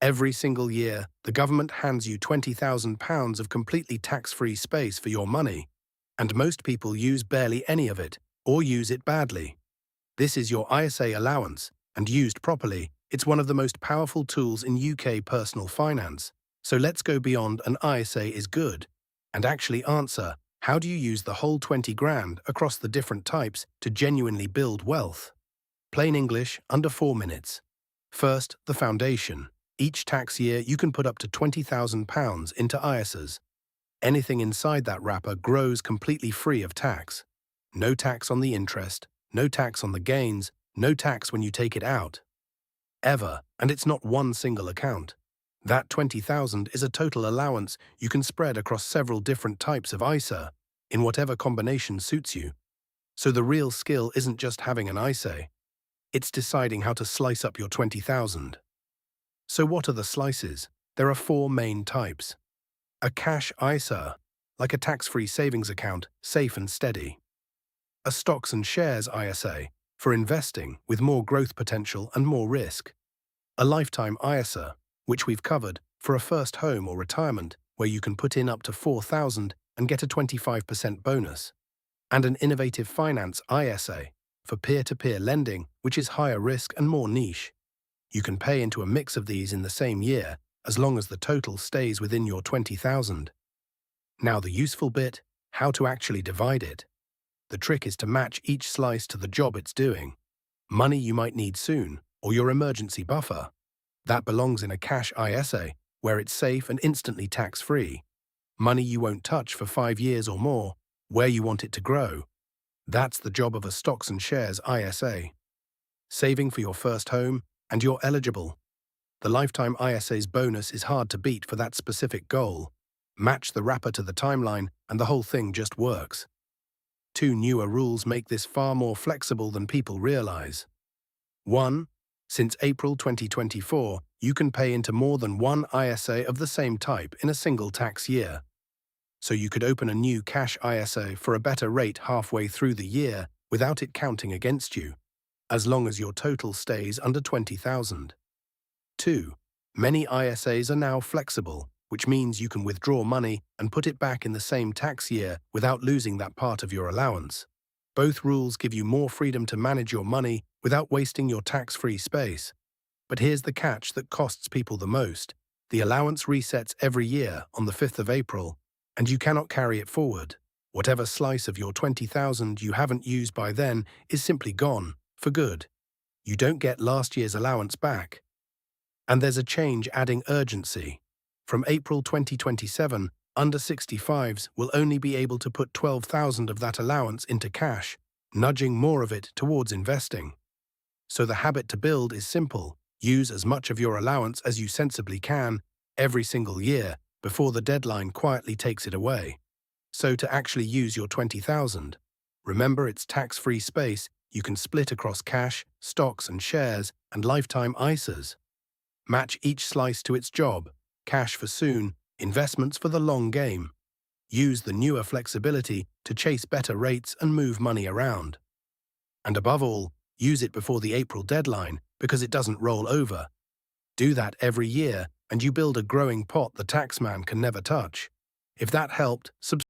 Every single year, the government hands you £20,000 of completely tax-free space for your money, and most people use barely any of it, or use it badly. This is your ISA allowance, and used properly, it's one of the most powerful tools in UK personal finance. So let's go beyond an ISA is good, and actually answer, how do you use the whole 20 grand across the different types to genuinely build wealth? Plain English, under 4 minutes. First, the foundation. Each tax year, you can put up to £20,000 into ISAs. Anything inside that wrapper grows completely free of tax. No tax on the interest, no tax on the gains, no tax when you take it out. Ever, and it's not one single account. That 20,000 is a total allowance you can spread across several different types of ISA, in whatever combination suits you. So the real skill isn't just having an ISA, it's deciding how to slice up your 20,000. So what are the slices? There are 4 main types. A cash ISA, like a tax-free savings account, safe and steady. A stocks and shares ISA, for investing with more growth potential and more risk. A lifetime ISA, which we've covered, for a first home or retirement, where you can put in up to 4,000 and get a 25% bonus. And an innovative finance ISA, for peer-to-peer lending, which is higher risk and more niche. You can pay into a mix of these in the same year, as long as the total stays within your 20,000. Now the useful bit, how to actually divide it. The trick is to match each slice to the job it's doing. Money you might need soon, or your emergency buffer. That belongs in a cash ISA, where it's safe and instantly tax-free. Money you won't touch for 5 years or more, where you want it to grow. That's the job of a stocks and shares ISA. Saving for your first home, and you're eligible. The lifetime ISA's bonus is hard to beat for that specific goal. Match the wrapper to the timeline, and the whole thing just works. 2 newer rules make this far more flexible than people realize. 1. Since April 2024, you can pay into more than one ISA of the same type in a single tax year. So you could open a new cash ISA for a better rate halfway through the year without it counting against you, as long as your total stays under 20,000. 2. Many ISAs are now flexible, which means you can withdraw money and put it back in the same tax year without losing that part of your allowance. Both rules give you more freedom to manage your money without wasting your tax-free space. But here's the catch that costs people the most. The allowance resets every year on the 5th of April, and you cannot carry it forward. Whatever slice of your 20,000 you haven't used by then is simply gone, for good. You don't get last year's allowance back. And there's a change adding urgency. From April 2027, under 65s will only be able to put 12,000 of that allowance into cash, nudging more of it towards investing. So the habit to build is simple. Use as much of your allowance as you sensibly can every single year before the deadline quietly takes it away. So to actually use your 20,000, remember it's tax-free space you can split across cash, stocks and shares, and lifetime ISAs. Match each slice to its job. Cash for soon, investments for the long game. Use the newer flexibility to chase better rates and move money around. And above all, use it before the April deadline because it doesn't roll over. Do that every year and you build a growing pot the taxman can never touch. If that helped, subscribe.